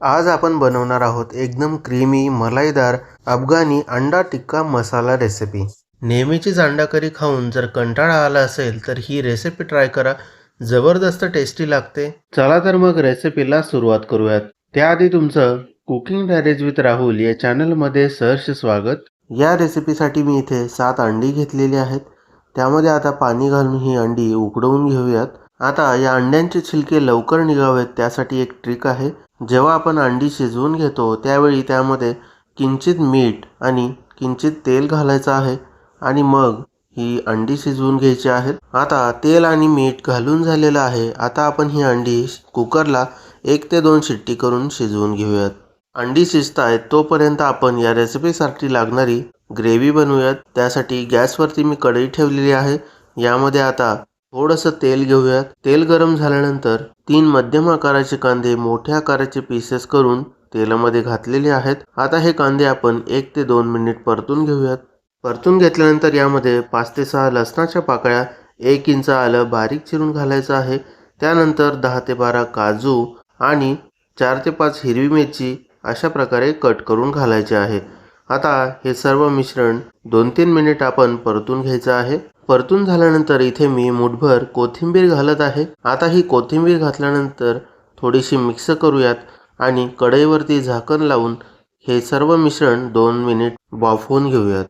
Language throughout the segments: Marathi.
आज आपण बनवणार आहोत एकदम क्रीमी मलाईदार अफगाणी अंडा टिक्का मसाला रेसिपी। नेहमीचीच अंडा करी खाऊन जर कंटाळा आला असेल तर ही रेसिपी ट्राय करा। जबरदस्त टेस्टी लागते। चला तर मग रेसिपीला सुरुवात करूयात। त्याआधी तुमचं कुकिंग डायरीज विथ राहुल या चॅनलमध्ये सहर्ष स्वागत। या रेसिपीसाठी मी इथे 7 अंडी घेतलेली आहेत। त्यामध्ये आता पाणी घालून ही अंडी उकडवून घेऊयात। आता या अंड्यांचे छिलके लवकर निघावेत त्यासाठी एक ट्रिक आहे। जेव्हा आपण अंडी शिजवून घेतो त्यावेळी त्यामध्ये किंचित मीठ आणि किंचित तेल घालायचं आहे आणि मग ही अंडी शिजवून घ्यायची आहेत। आता तेल आणि मीठ घालून झालेलं आहे। आता आपण ही अंडी कुकरला 1 ते 2 शिट्टी करून शिजवून घेऊयात। अंडी शिजतायत तोपर्यंत आपण या रेसिपीसाठी लागणारी ग्रेव्ही बनवूयात। त्यासाठी गॅसवरती मी कढई ठेवलेली आहे। यामध्ये आता थोडंसं तेल घेऊयात। तेल गरम झाल्यानंतर 3 मध्यम आकाराचे कांदे मोठ्या आकाराचे पीसेस करून तेलामध्ये घातलेले आहेत। आता हे कांदे आपण 1 ते 2 मिनिट परतून घेऊयात। परतून घेतल्यानंतर यामध्ये 5 ते 6 लसणाच्या पाकळ्या, 1 इंच आलं बारीक चिरून घालायचं आहे। त्यानंतर 10 ते 12 काजू आणि 4 ते 5 हिरवी मिरची अशा प्रकारे कट करून घालायचे आहे। आता हे सर्व मिश्रण 2-3 मिनिट आपण परतून घ्यायचं आहे। परतून झाल्यानंतर इथे मी मुठभर कोथिंबीर घालत आहे। आता ही कोथिंबीर घातल्यानंतर थोडीशी मिक्स करूयात आणि कढईवरती झाकण लावून हे सर्व मिश्रण 2 मिनिट वाफवून घेऊयात।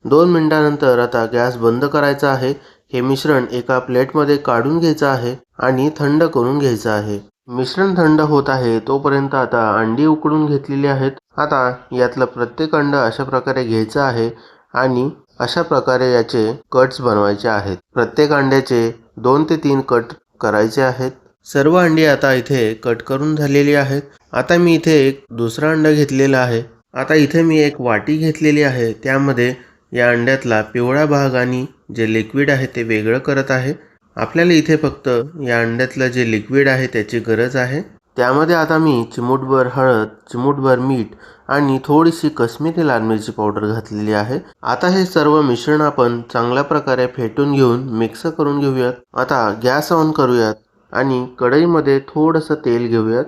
2 मिनिटांनंतर आता गॅस बंद करायचा आहे। हे मिश्रण एका प्लेटमध्ये काढून घ्यायचं आहे आणि थंड करून घ्यायचं आहे। मिश्रण थंड होत आहे तोपर्यंत आता अंडी उकडून घेतलेली आहेत। आता यातलं प्रत्येक अंड अशा प्रकारे घ्यायचं आहे आणि अशा प्रकारे याचे कट्स बनवायचे आहेत। प्रत्येक अंड्याचे 2 ते 3 कट करायचे आहेत। सर्व अंडी आता इथे कट करून झालेली आहेत। आता मी इथे एक दुसरा अंडा घेतलेला आहे। आता इथे मी एक वाटी घेतलेली आहे। त्यामध्ये या अंड्यातला पिवळा भाग आणि जे लिक्विड आहे ते वेगळं करत आहे। आपल्याला इथे फक्त या अंड्यातलं जे लिक्विड आहे त्याची गरज आहे। त्यामध्ये आता मी चिमूटभर हळद, चिमूटभर मीठ आणि थोडीशी काश्मीरी लाल मिरची पावडर घातलेली आहे। आता हे सर्व मिश्रण आपण चांगल्या प्रकारे फेटून घेऊन मिक्स करून घेऊयात। आता गॅस ऑन करूयात आणि कढईमध्ये थोडंसं तेल घेऊयात।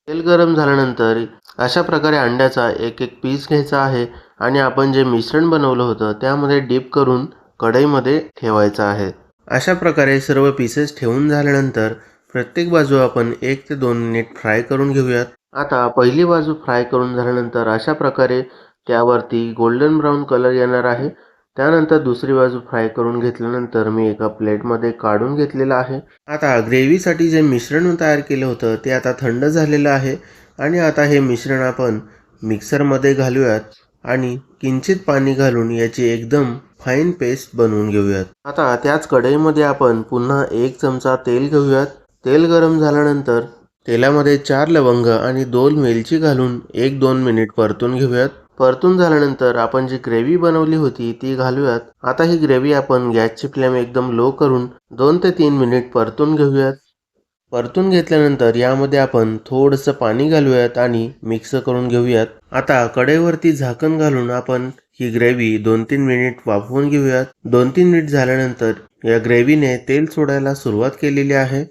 तेल गरम झाल्यानंतर अशा प्रकारे अंड्याचा एक एक पीस घ्यायचा आहे आणि आपण जे मिश्रण बनवलं होतं त्यामध्ये डीप करून कढईमध्ये ठेवायचं आहे। अशा प्रकारे सर्व पीसेस ठेवून झाल्यानंतर प्रत्येक बाजू आपण 1 ते 2 मिनिट फ्राय करून घेऊयात। आता पहिली बाजू फ्राय करून झाल्यानंतर अशा प्रकारे त्यावरती गोल्डन ब्राऊन कलर येणार आहे। त्यानंतर दुसरी बाजू फ्राय करून घेतल्यानंतर मी एका प्लेटमध्ये काढून घेतलेला आहे। आता ग्रेव्हीसाठी जे मिश्रण तयार केलं होतं ते आता थंड झालेलं आहे आणि आता हे मिश्रण आपण मिक्सरमध्ये घालूयात आणि किंचित पाणी घालून याची एकदम फाईन पेस्ट बनवून घेऊयात। आता त्याच कढईमध्ये आपण पुन्हा 1 चमचा तेल घेऊयात। तेल गरम झाल्यानंतर तेलामध्ये 4 लवंग आणि 2 वेलची घालून 1-2 मिनिट परतून घेऊयात। परतून झाल्यानंतर आपण जी ग्रेव्ही बनवली होती ती घालूयात। आता ही ग्रेव्ही आपण गॅसची फ्लेम एकदम लो करून 2 ते 3 मिनिट परतून घेऊयात। परतून घेतल्यानंतर यामध्ये आपण थोडंसं पाणी घालूयात आणि मिक्स करून घेऊयात। आता कढईवरती झाकण घालून आपण ही ग्रेव्ही 2-3 मिनिट वाफवून घेऊयात। 2-3 मिनिट झाल्यानंतर या ग्रेव्हीने तेल सोडायला सुरुवात केलेली आहे।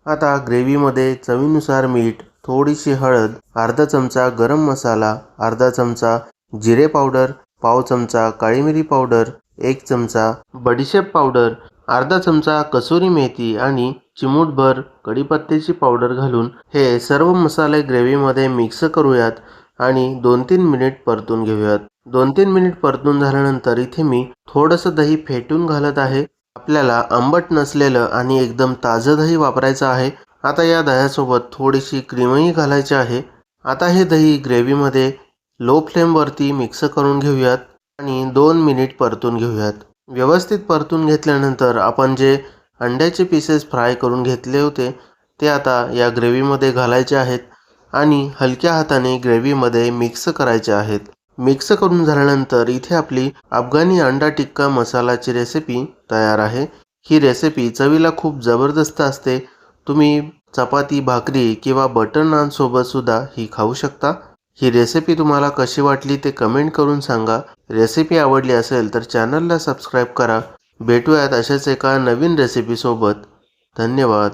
आता ग्रेव्हीमध्ये चवीनुसार मीठ, थोडीशी हळद, अर्धा चमचा गरम मसाला, अर्धा चमचा जिरे पावडर, पाव चमचा काळी मिरी पावडर, 1 चमचा बडीशेप पावडर, अर्धा चमचा कसुरी मेथी आणि चिमूटभर कढीपत्त्याची पावडर घालून हे सर्व मसाले ग्रेव्हीमध्ये मिक्स करूयात आणि 2-3 मिनिट परतून घेऊयात। 2-3 मिनिट परतून झाल्यानंतर इथे मी थोडंसं दही फेटून घालत आहे। आपल्याला आंबट नसलेलं आणि एकदम ताजं दही वापरायचं आहे। आता या दह्यासोबत थोडीशी क्रीमही घालायची आहे। आता हे दही ग्रेव्हीमध्ये लो फ्लेमवरती मिक्स करून घेऊयात आणि 2 मिनिट परतून घेऊयात। व्यवस्थित परतून घेतल्यानंतर आपण जे अंड्याचे पीसेस फ्राय करून घेतले होते ते आता या ग्रेव्हीमध्ये घालायचे आहेत आणि हलक्या हाताने ग्रेव्हीमध्ये मिक्स करायचे आहेत। मिक्स करून झाल्यानंतर इथे आपली अफगाणी अंडा टिक्का मसालाची रेसिपी तयार आहे। ही रेसिपी चवीला खूप जबरदस्त असते। तुम्ही चपाती, भाकरी किंवा बटर नान सोबत सुद्धा ही खाऊ शकता। ही रेसिपी तुम्हाला कशी वाटली ते कमेंट करून सांगा। रेसिपी आवडली असेल तर चॅनलला सबस्क्राईब करा। भेटूयात अशाच एका नवीन रेसिपी सोबत। धन्यवाद।